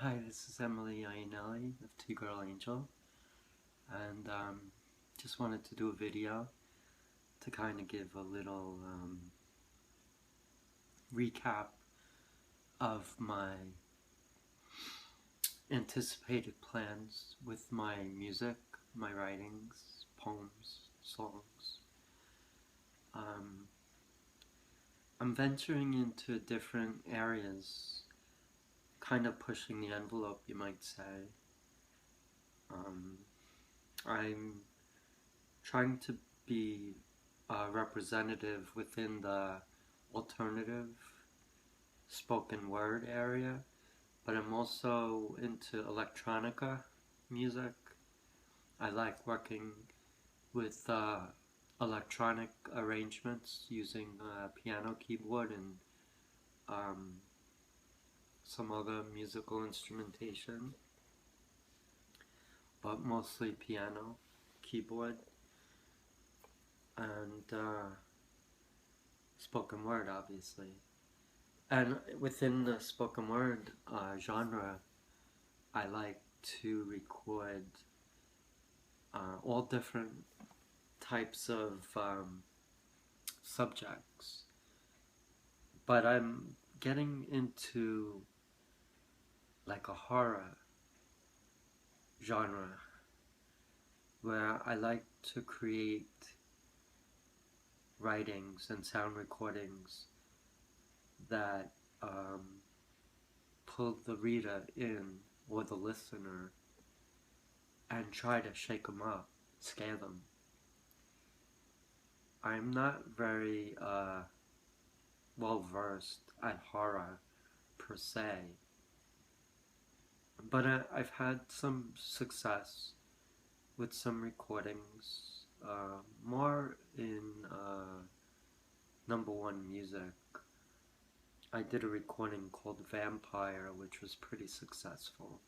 Hi, this is Emily Iannelli of Two Girl Angel, and just wanted to do a video to kind of give a little recap of my anticipated plans with my music, my writings, poems, songs. Um, I'm venturing into different areas, kind of pushing the envelope, you might say. I'm trying to be a representative within the alternative spoken word area, but I'm also into electronica music. I like working with electronic arrangements using piano, keyboard, and um, some other musical instrumentation, but mostly piano, keyboard, and spoken word, obviously. And within the spoken word genre, I like to record all different types of subjects. But I'm getting into like a horror genre where I like to create writings and sound recordings that pull the reader in or the listener and try to shake them up, scare them. I'm not very well versed at horror per se, but I've had some success with some recordings, more in number one music. I did a recording called Vampire, which was pretty successful.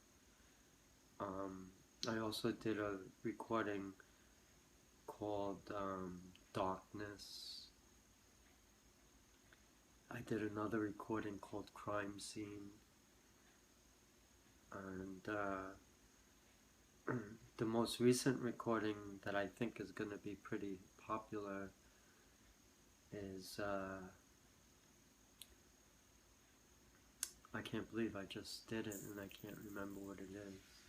I also did a recording called Darkness. I did another recording called Crime Scene, and the most recent recording that I think is going to be pretty popular is I can't believe I just did it and I can't remember what it is.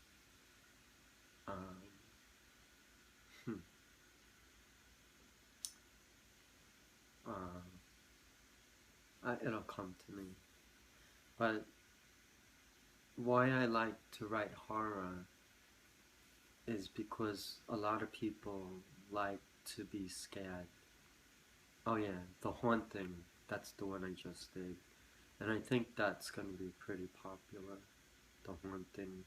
Hmm. It'll come to me. But why I like to write horror is because a lot of people like to be scared. Oh yeah, The Haunting, that's the one I just did. And I think that's going to be pretty popular, The Haunting.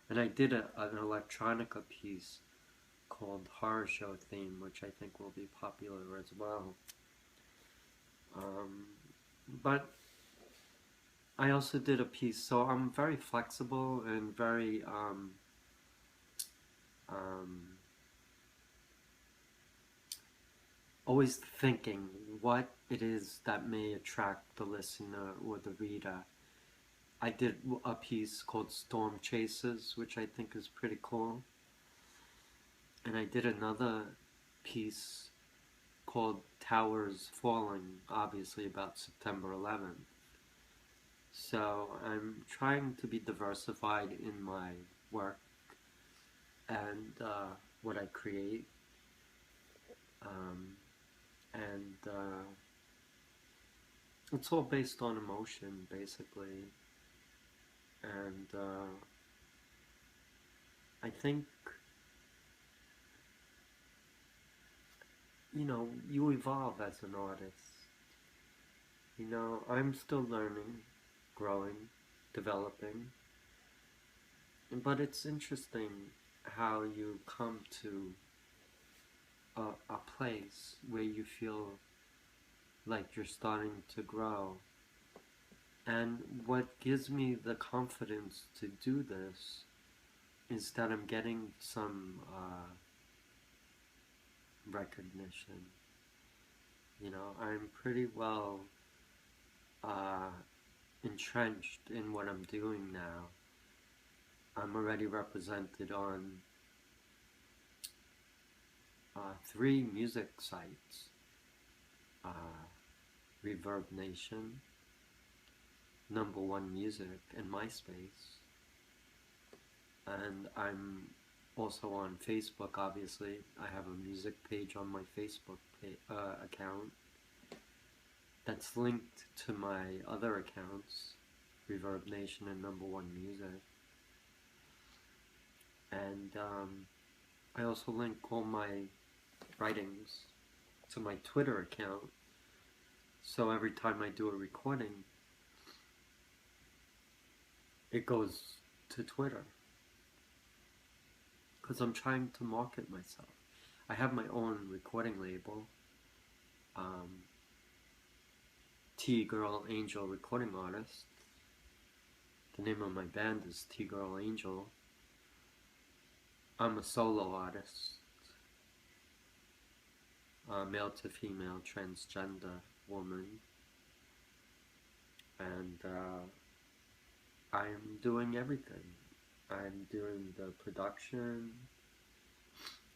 And I did an electronica piece called Horror Show Theme, which I think will be popular as well. But I also did a piece, so I'm very flexible and very always thinking what it is that may attract the listener or the reader. I did a piece called Storm Chasers, which I think is pretty cool. And I did another piece called Towers Falling, obviously about September 11th. So I'm trying to be diversified in my work and what I create. And it's all based on emotion, basically. And I think, you know, you evolve as an artist. You know, I'm still learning, growing, developing. But it's interesting how you come to a place where you feel like you're starting to grow. And what gives me the confidence to do this is that I'm getting some recognition. You know, I'm pretty well entrenched in what I'm doing now. I'm already represented on 3 music sites, uh, Reverb Nation, #1 Music, and MySpace. And I'm also on Facebook, obviously. I have a music page on my Facebook account that's linked to my other accounts, Reverb Nation and #1 Music. And I also link all my writings to my Twitter account. So every time I do a recording, it goes to Twitter. Because I'm trying to market myself. I have my own recording label, T-Girl Angel Recording Artist. The name of my band is T-Girl Angel. I'm a solo artist, male to female, transgender woman, and I'm doing everything. I'm doing the production,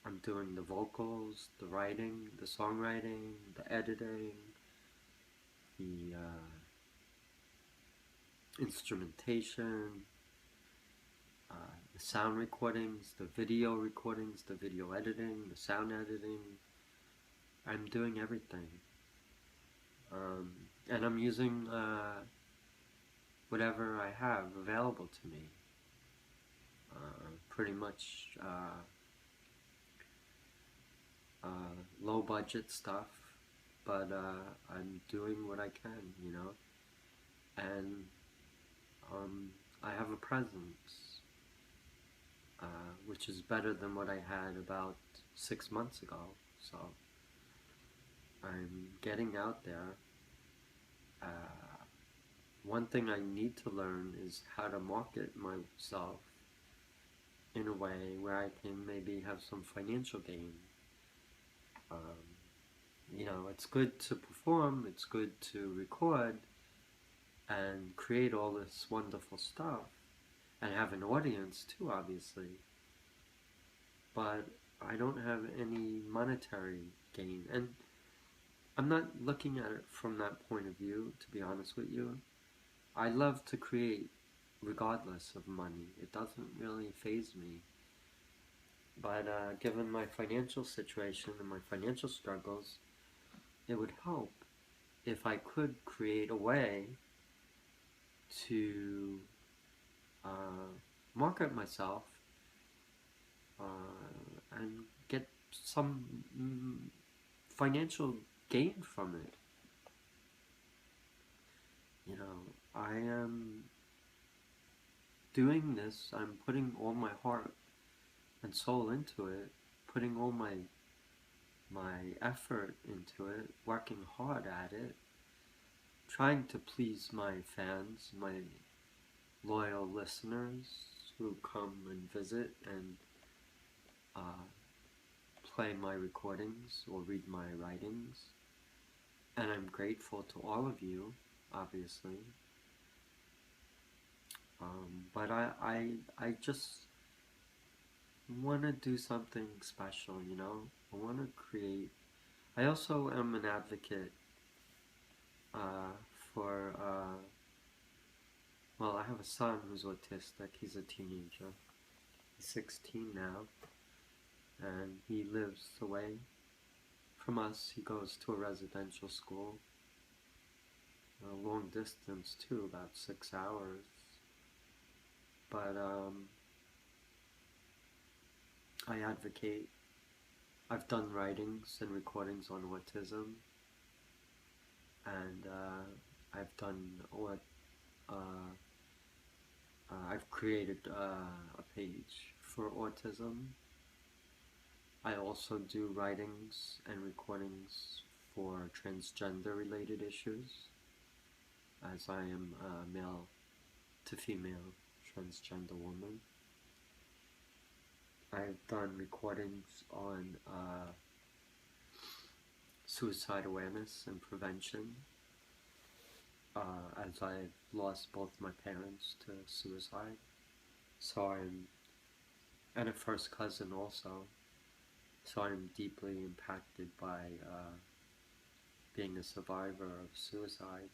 I'm doing the vocals, the writing, the songwriting, the editing, the instrumentation, the sound recordings, the video recordings, the video editing, the sound editing. I'm doing everything. And I'm using whatever I have available to me. Pretty much low budget stuff, but I'm doing what I can, you know. And I have a presence, which is better than what I had about 6 months ago. So I'm getting out there. One thing I need to learn is how to market myself in a way where I can maybe have some financial gain. You know, it's good to perform, it's good to record and create all this wonderful stuff and have an audience too, obviously. But I don't have any monetary gain, and I'm not looking at it from that point of view, to be honest with you. I love to create regardless of money. It doesn't really faze me. But given my financial situation and my financial struggles, it would help if I could create a way to market myself and get some financial gain from it. You know, I am doing this, I'm putting all my heart and soul into it, putting all my effort into it, working hard at it, trying to please my fans, my loyal listeners who come and visit and play my recordings or read my writings. And I'm grateful to all of you, obviously. But I just want to do something special, you know? I want to create. I also am an advocate for, well, I have a son who's autistic. He's a teenager. He's 16 now, and he lives away from us. He goes to a residential school, a long distance too, about 6 hours. But I advocate. I've done writings and recordings on autism, and I've done what I've created a page for autism. I also do writings and recordings for transgender related issues, as I am a male to female transgender woman. I've done recordings on suicide awareness and prevention, as I've lost both my parents to suicide. So I'm, and a first cousin also. So I'm deeply impacted by being a survivor of suicide.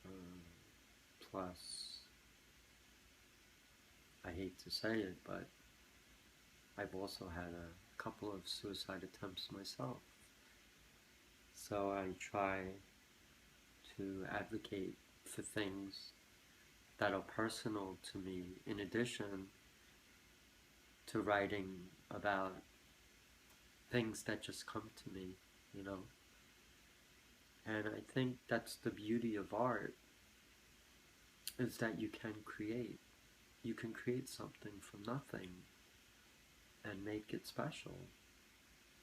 Uh, Plus, I hate to say it, but I've also had a couple of suicide attempts myself. So I try to advocate for things that are personal to me in addition to writing about things that just come to me, you know. And I think that's the beauty of art, is that you can create. You can create something from nothing and make it special.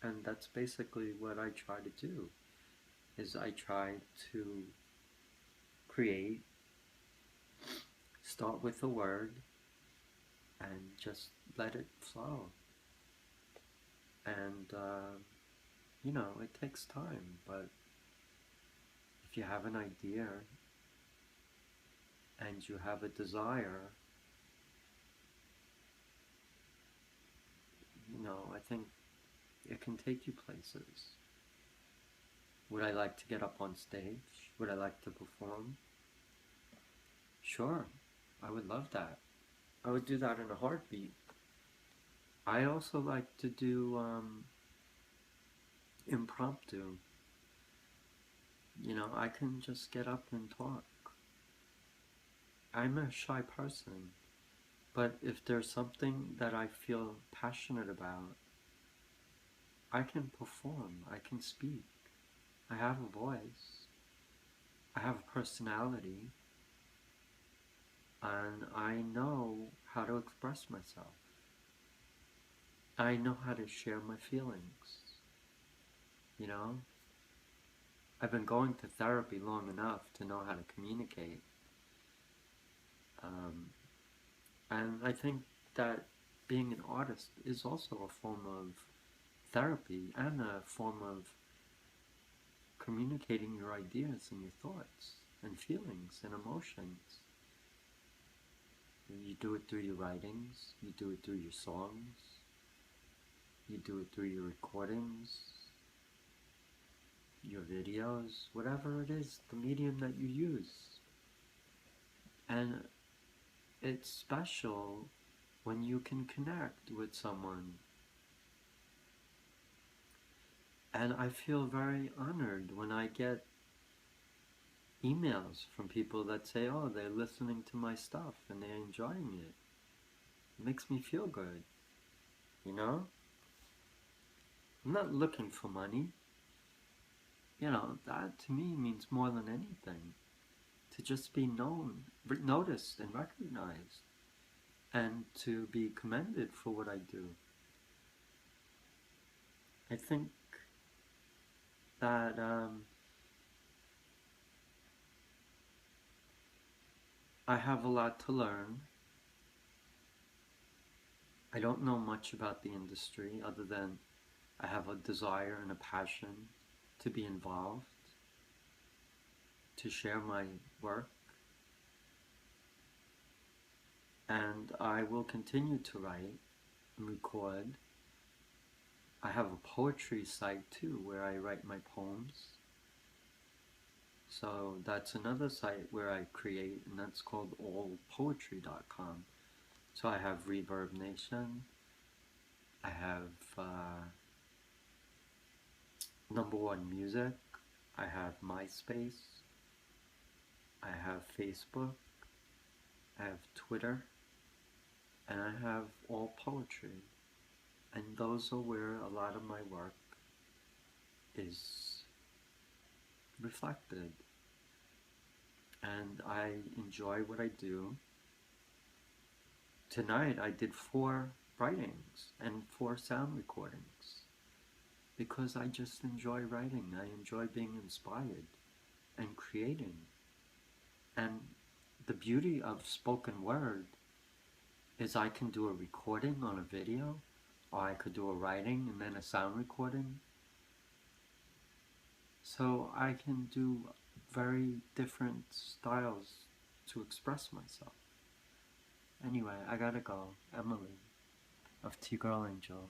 And that's basically what I try to do, is I try to create, start with a word, and just let it flow. And, you know, it takes time, but if you have an idea and you have a desire, you know, I think it can take you places. Would I like to get up on stage? Would I like to perform? Sure, I would love that. I would do that in a heartbeat. I also like to do impromptu. You know, I can just get up and talk. I'm a shy person, but if there's something that I feel passionate about, I can perform, I can speak. I have a voice, I have a personality, and I know how to express myself. I know how to share my feelings, you know? I've been going to therapy long enough to know how to communicate. Um, and I think that being an artist is also a form of therapy and a form of communicating your ideas and your thoughts and feelings and emotions. You do it through your writings, you do it through your songs, you do it through your recordings, your videos, whatever it is, the medium that you use. And it's special when you can connect with someone. And I feel very honored when I get emails from people that say, oh, they're listening to my stuff and they're enjoying it. It makes me feel good, you know? I'm not looking for money. You know, that to me means more than anything. To just be known, noticed, and recognized, and to be commended for what I do. I think that I have a lot to learn. I don't know much about the industry other than I have a desire and a passion to be involved, to share my work, and I will continue to write and record. I have a poetry site too where I write my poems. So that's another site where I create, and that's called allpoetry.com. So I have Reverb Nation, I have Number One Music, I have MySpace, I have Facebook, I have Twitter, and I have All Poetry. And those are where a lot of my work is reflected. And I enjoy what I do. Tonight I did 4 writings and 4 sound recordings because I just enjoy writing. I enjoy being inspired and creating. And the beauty of spoken word is I can do a recording on a video, or I could do a writing and then a sound recording. So I can do very different styles to express myself. Anyway, I gotta go. Emily of T Girl Angel.